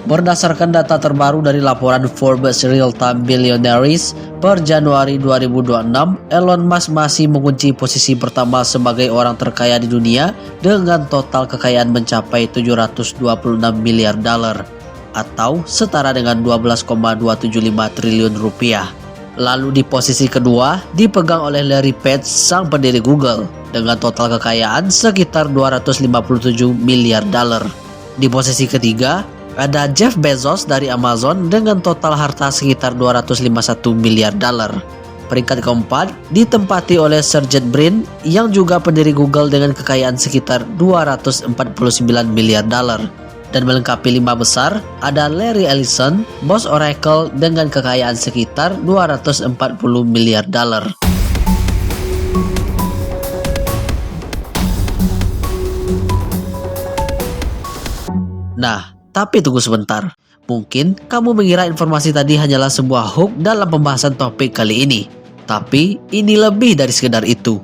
Berdasarkan data terbaru dari laporan Forbes Real-Time Billionaires per Januari 2026, Elon Musk masih mengunci posisi pertama sebagai orang terkaya di dunia dengan total kekayaan mencapai 726 miliar dolar atau setara dengan 12,275 triliun rupiah. Lalu di posisi kedua dipegang oleh Larry Page, sang pendiri Google, dengan total kekayaan sekitar 257 miliar dolar. Di posisi ketiga ada Jeff Bezos dari Amazon dengan total harta sekitar 251 miliar dolar. Peringkat keempat ditempati oleh Sergey Brin yang juga pendiri Google dengan kekayaan sekitar 249 miliar dolar. Dan melengkapi 5 besar ada Larry Ellison, bos Oracle dengan kekayaan sekitar 240 miliar dolar. Nah, tapi tunggu sebentar, mungkin kamu mengira informasi tadi hanyalah sebuah hook dalam pembahasan topik kali ini. Tapi ini lebih dari sekedar itu.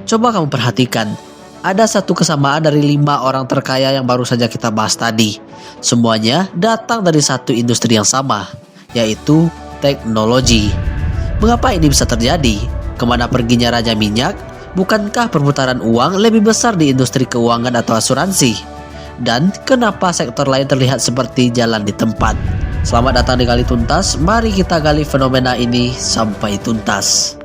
Coba kamu perhatikan, ada satu kesamaan dari 5 orang terkaya yang baru saja kita bahas tadi. Semuanya datang dari satu industri yang sama, yaitu teknologi. Mengapa ini bisa terjadi? Kemana perginya raja minyak? Bukankah perputaran uang lebih besar di industri keuangan atau asuransi? Dan kenapa sektor lain terlihat seperti jalan di tempat? Selamat datang di Gali Tuntas, mari kita gali fenomena ini sampai tuntas.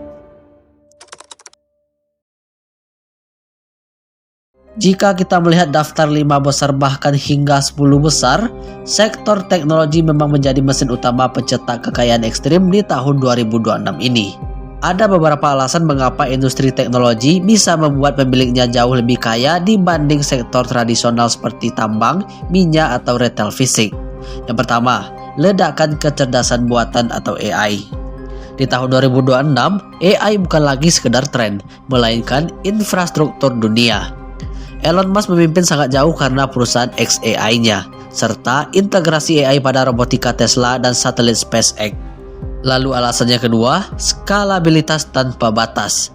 Jika kita melihat daftar 5 besar bahkan hingga 10 besar, sektor teknologi memang menjadi mesin utama pencetak kekayaan ekstrim di tahun 2026 ini. Ada beberapa alasan mengapa industri teknologi bisa membuat pemiliknya jauh lebih kaya dibanding sektor tradisional seperti tambang, minyak, atau retail fisik. Yang pertama, ledakan kecerdasan buatan atau AI. Di tahun 2026, AI bukan lagi sekedar tren, melainkan infrastruktur dunia. Elon Musk memimpin sangat jauh karena perusahaan xAI-nya, serta integrasi AI pada robotika Tesla dan satelit SpaceX. Lalu alasannya kedua, skalabilitas tanpa batas.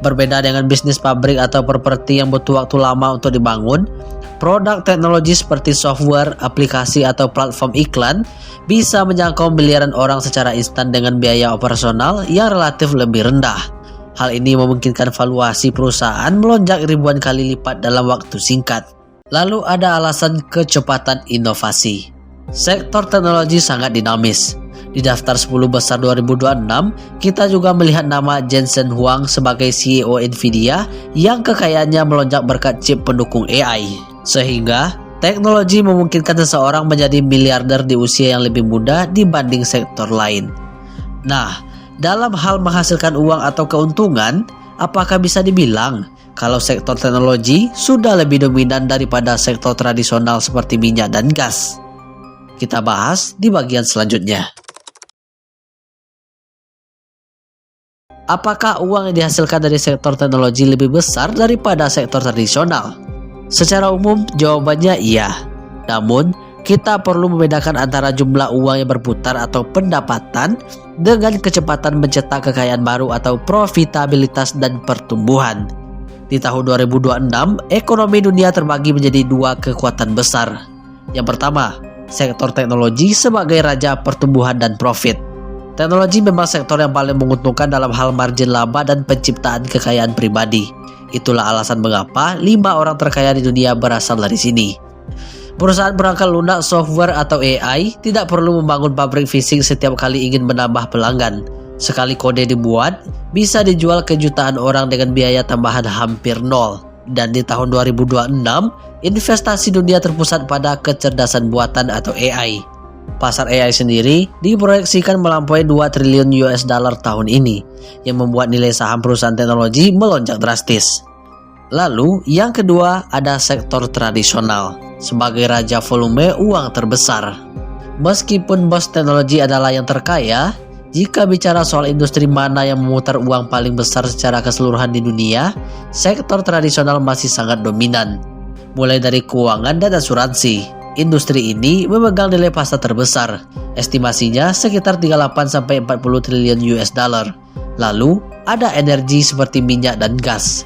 Berbeda dengan bisnis pabrik atau properti yang butuh waktu lama untuk dibangun, produk teknologi seperti software, aplikasi, atau platform iklan bisa menjangkau miliaran orang secara instan dengan biaya operasional yang relatif lebih rendah. Hal ini memungkinkan valuasi perusahaan melonjak ribuan kali lipat dalam waktu singkat. Lalu ada alasan kecepatan inovasi. Sektor teknologi sangat dinamis. Di daftar 10 besar 2026, kita juga melihat nama Jensen Huang sebagai CEO Nvidia yang kekayaannya melonjak berkat chip pendukung AI. Sehingga, teknologi memungkinkan seseorang menjadi miliarder di usia yang lebih muda dibanding sektor lain. Nah, dalam hal menghasilkan uang atau keuntungan, apakah bisa dibilang kalau sektor teknologi sudah lebih dominan daripada sektor tradisional seperti minyak dan gas? Kita bahas di bagian selanjutnya. Apakah uang yang dihasilkan dari sektor teknologi lebih besar daripada sektor tradisional? Secara umum, jawabannya iya. Namun, kita perlu membedakan antara jumlah uang yang berputar atau pendapatan dengan kecepatan mencetak kekayaan baru atau profitabilitas dan pertumbuhan. Di tahun 2026, ekonomi dunia terbagi menjadi 2 kekuatan besar. Yang pertama, sektor teknologi sebagai raja pertumbuhan dan profit. Teknologi memang sektor yang paling menguntungkan dalam hal margin laba dan penciptaan kekayaan pribadi. Itulah alasan mengapa 5 orang terkaya di dunia berasal dari sini. Perusahaan perangkat lunak, software, atau AI tidak perlu membangun pabrik fisik setiap kali ingin menambah pelanggan. Sekali kode dibuat, bisa dijual ke jutaan orang dengan biaya tambahan hampir nol. Dan di tahun 2026, investasi dunia terpusat pada kecerdasan buatan atau AI. Pasar AI sendiri diproyeksikan melampaui 2 triliun US dollar tahun ini, yang membuat nilai saham perusahaan teknologi melonjak drastis. Lalu, yang kedua ada sektor tradisional, sebagai raja volume uang terbesar. Meskipun bos teknologi adalah yang terkaya, jika bicara soal industri mana yang memutar uang paling besar secara keseluruhan di dunia, sektor tradisional masih sangat dominan. Mulai dari keuangan dan asuransi, industri ini memegang nilai pasta terbesar, estimasinya sekitar 38-40 triliun US dollar. Lalu, ada energi seperti minyak dan gas.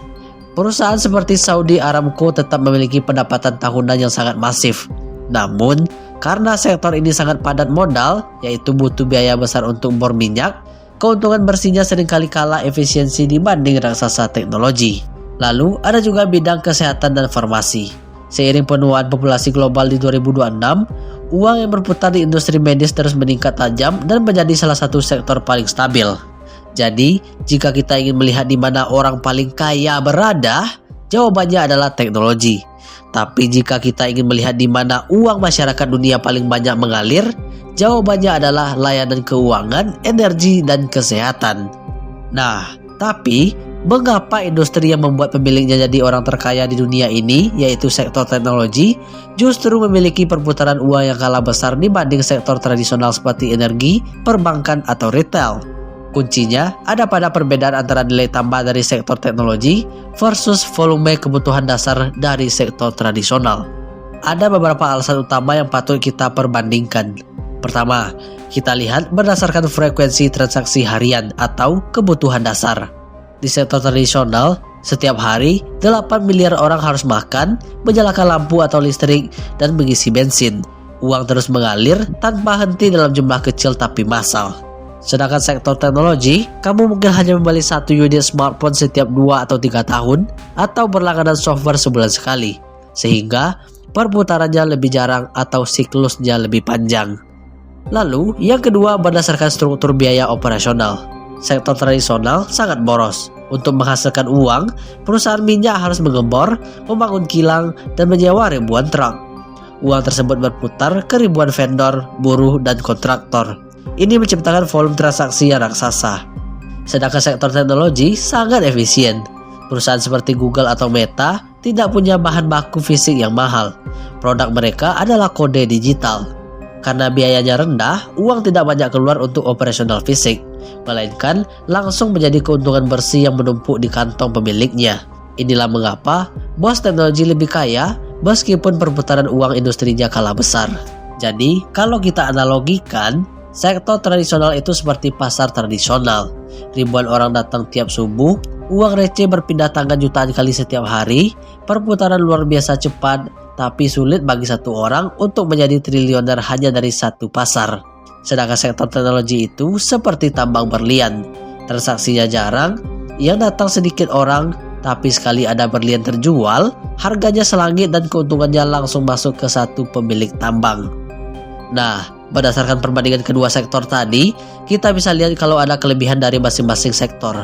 Perusahaan seperti Saudi Aramco tetap memiliki pendapatan tahunan yang sangat masif. Namun, Karena sektor ini sangat padat modal, yaitu butuh biaya besar untuk bor minyak, keuntungan bersihnya seringkali kalah efisiensi dibanding raksasa teknologi. Lalu ada juga bidang kesehatan dan farmasi. Seiring penuaan populasi global di 2026, uang yang berputar di industri medis terus meningkat tajam dan menjadi salah satu sektor paling stabil. Jadi, jika kita ingin melihat di mana orang paling kaya berada, jawabannya adalah teknologi. Tapi jika kita ingin melihat di mana uang masyarakat dunia paling banyak mengalir, jawabannya adalah layanan keuangan, energi, dan kesehatan. Nah, tapi mengapa industri yang membuat pemiliknya jadi orang terkaya di dunia ini, yaitu sektor teknologi, justru memiliki perputaran uang yang kalah besar dibanding sektor tradisional seperti energi, perbankan, atau retail? Kuncinya ada pada perbedaan antara nilai tambah dari sektor teknologi versus volume kebutuhan dasar dari sektor tradisional. Ada beberapa alasan utama yang patut kita perbandingkan. Pertama, kita lihat berdasarkan frekuensi transaksi harian atau kebutuhan dasar. Di sektor tradisional, setiap hari 8 miliar orang harus makan, menyalakan lampu atau listrik, dan mengisi bensin. Uang terus mengalir tanpa henti dalam jumlah kecil tapi massal. Sedangkan sektor teknologi, kamu mungkin hanya membeli 1 unit smartphone setiap 2 atau 3 tahun atau berlangganan software sebulan sekali, sehingga perputarannya lebih jarang atau siklusnya lebih panjang. Lalu, yang kedua berdasarkan struktur biaya operasional. Sektor tradisional sangat boros. Untuk menghasilkan uang, perusahaan minyak harus mengebor, membangun kilang, dan menyewa ribuan truk. Uang tersebut berputar ke ribuan vendor, buruh, dan kontraktor. Ini menciptakan volume transaksi yang raksasa. Sedangkan sektor teknologi sangat efisien. Perusahaan seperti Google atau Meta tidak punya bahan baku fisik yang mahal. Produk mereka adalah kode digital. Karena biayanya rendah, uang tidak banyak keluar untuk operasional fisik, melainkan langsung menjadi keuntungan bersih yang menumpuk di kantong pemiliknya. Inilah mengapa bos teknologi lebih kaya meskipun perputaran uang industrinya kalah besar. Jadi, kalau kita analogikan, sektor tradisional itu seperti pasar tradisional. Ribuan orang datang tiap subuh, uang receh berpindah tangan jutaan kali setiap hari, perputaran luar biasa cepat, tapi sulit bagi satu orang untuk menjadi triliuner hanya dari satu pasar. Sedangkan sektor teknologi itu seperti tambang berlian. Transaksinya jarang, yang datang sedikit orang, tapi sekali ada berlian terjual, harganya selangit dan keuntungannya langsung masuk ke satu pemilik tambang. Nah, berdasarkan perbandingan kedua sektor tadi, kita bisa lihat kalau ada kelebihan dari masing-masing sektor.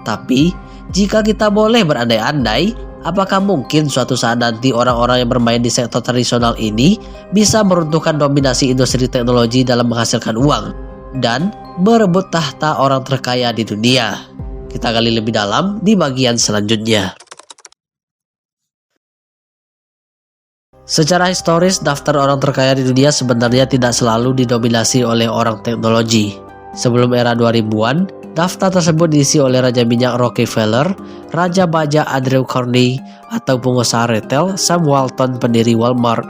Tapi, jika kita boleh berandai-andai, apakah mungkin suatu saat nanti orang-orang yang bermain di sektor tradisional ini bisa meruntuhkan dominasi industri teknologi dalam menghasilkan uang dan berebut tahta orang terkaya di dunia? Kita gali lebih dalam di bagian selanjutnya. Secara historis, daftar orang terkaya di dunia sebenarnya tidak selalu didominasi oleh orang teknologi. Sebelum era 2000-an, daftar tersebut diisi oleh Raja Minyak Rockefeller, Raja Baja Andrew Carnegie, atau pengusaha retail Sam Walton, pendiri Walmart.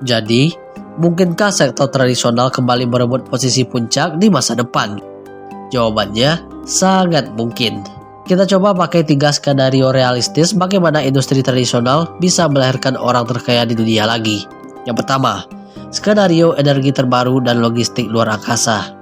Jadi, mungkinkah sektor tradisional kembali merebut posisi puncak di masa depan? Jawabannya, sangat mungkin. Kita coba pakai 3 skenario realistis bagaimana industri tradisional bisa melahirkan orang terkaya di dunia lagi. Yang pertama, skenario energi terbaru dan logistik luar angkasa.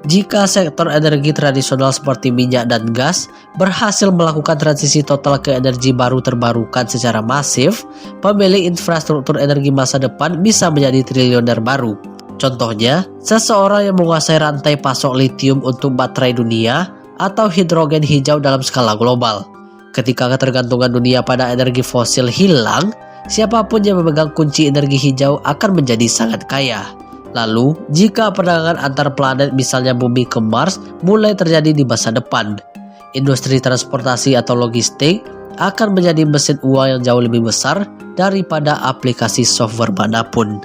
Jika sektor energi tradisional seperti minyak dan gas berhasil melakukan transisi total ke energi baru terbarukan secara masif, pemilik infrastruktur energi masa depan bisa menjadi triliuner baru. Contohnya, seseorang yang menguasai rantai pasok litium untuk baterai dunia atau hidrogen hijau dalam skala global. Ketika ketergantungan dunia pada energi fosil hilang, siapapun yang memegang kunci energi hijau akan menjadi sangat kaya. Lalu, jika perdagangan antar planet misalnya bumi ke Mars mulai terjadi di masa depan, industri transportasi atau logistik akan menjadi mesin uang yang jauh lebih besar daripada aplikasi software manapun.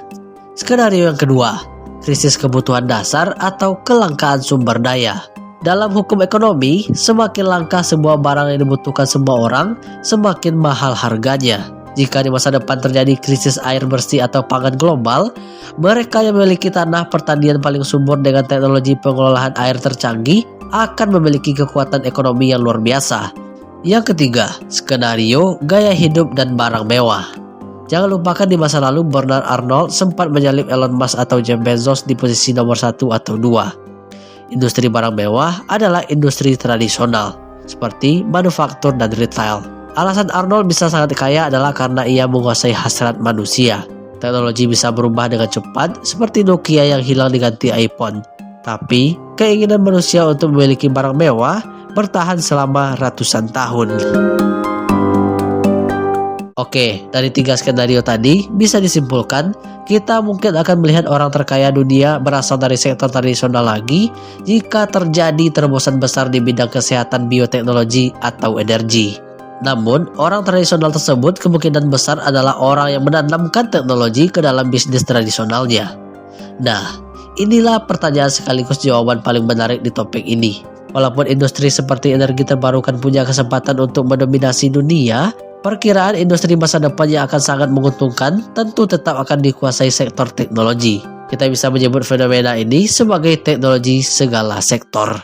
Skenario yang kedua, krisis kebutuhan dasar atau kelangkaan sumber daya. Dalam hukum ekonomi, semakin langka sebuah barang yang dibutuhkan semua orang, semakin mahal harganya. Jika di masa depan terjadi krisis air bersih atau pangan global, mereka yang memiliki tanah pertanian paling subur dengan teknologi pengelolaan air tercanggih akan memiliki kekuatan ekonomi yang luar biasa. Yang ketiga, skenario gaya hidup dan barang mewah. Jangan lupakan di masa lalu Bernard Arnault sempat menyalip Elon Musk atau Jeff Bezos di posisi nomor 1 atau 2. Industri barang mewah adalah industri tradisional, seperti manufaktur dan retail. Alasan Arnold bisa sangat kaya adalah karena ia menguasai hasrat manusia. Teknologi bisa berubah dengan cepat, seperti Nokia yang hilang diganti iPhone. Tapi, keinginan manusia untuk memiliki barang mewah bertahan selama ratusan tahun. Oke, dari 3 skenario tadi bisa disimpulkan kita mungkin akan melihat orang terkaya dunia berasal dari sektor tradisional lagi jika terjadi terobosan besar di bidang kesehatan, bioteknologi, atau energi. Namun, orang tradisional tersebut kemungkinan besar adalah orang yang menanamkan teknologi ke dalam bisnis tradisionalnya. Nah, inilah pertanyaan sekaligus jawaban paling menarik di topik ini. Walaupun industri seperti energi terbarukan punya kesempatan untuk mendominasi dunia, perkiraan industri masa depan yang akan sangat menguntungkan tentu tetap akan dikuasai sektor teknologi. Kita bisa menyebut fenomena ini sebagai teknologi segala sektor.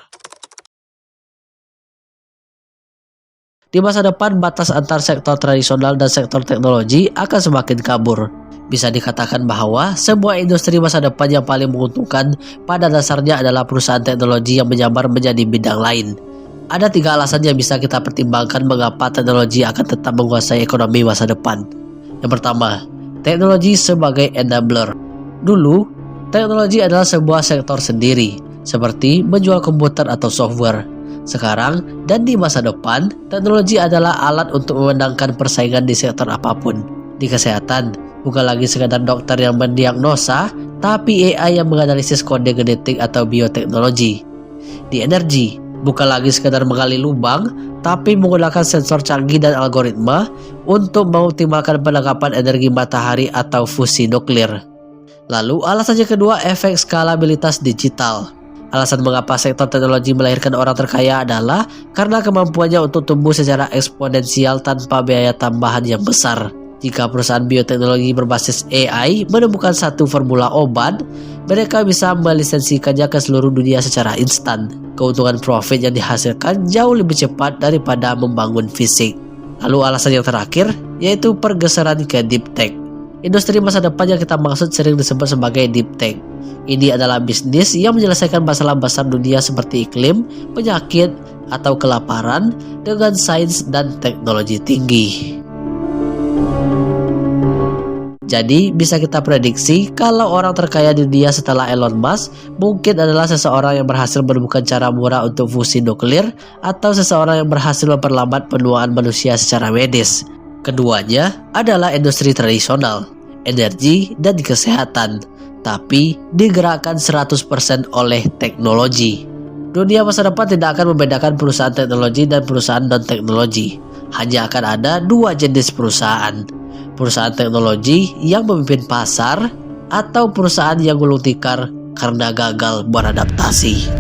Di masa depan, batas antar sektor tradisional dan sektor teknologi akan semakin kabur. Bisa dikatakan bahwa sebuah industri masa depan yang paling menguntungkan pada dasarnya adalah perusahaan teknologi yang menyamar menjadi bidang lain. Ada 3 alasan yang bisa kita pertimbangkan mengapa teknologi akan tetap menguasai ekonomi masa depan. Yang pertama, teknologi sebagai enabler. Dulu, teknologi adalah sebuah sektor sendiri, seperti menjual komputer atau software. Sekarang dan di masa depan, teknologi adalah alat untuk memenangkan persaingan di sektor apapun. Di kesehatan, bukan lagi sekadar dokter yang mendiagnosa, tapi AI yang menganalisis kode genetik atau bioteknologi. Di energi, bukan lagi sekadar menggali lubang, tapi menggunakan sensor canggih dan algoritma untuk mengoptimalkan penangkapan energi matahari atau fusi nuklir. Lalu alasan yang kedua, efek skalabilitas digital. Alasan mengapa sektor teknologi melahirkan orang terkaya adalah karena kemampuannya untuk tumbuh secara eksponensial tanpa biaya tambahan yang besar. Jika perusahaan bioteknologi berbasis AI menemukan satu formula obat, mereka bisa melisensikannya ke seluruh dunia secara instan. Keuntungan profit yang dihasilkan jauh lebih cepat daripada membangun fisik. Lalu alasan yang terakhir, yaitu pergeseran ke deep tech. Industri masa depan yang kita maksud sering disebut sebagai deep tech. Ini adalah bisnis yang menyelesaikan masalah besar dunia seperti iklim, penyakit, atau kelaparan dengan sains dan teknologi tinggi. Jadi bisa kita prediksi kalau orang terkaya di dunia setelah Elon Musk mungkin adalah seseorang yang berhasil menemukan cara murah untuk fusi nuklir atau seseorang yang berhasil memperlambat penuaan manusia secara medis. Keduanya adalah industri tradisional, energi, dan kesehatan, tapi digerakkan 100% oleh teknologi. Dunia masa depan tidak akan membedakan perusahaan teknologi dan perusahaan non-teknologi. Hanya akan ada 2 jenis perusahaan. Perusahaan teknologi yang memimpin pasar atau perusahaan yang gulung tikar karena gagal beradaptasi.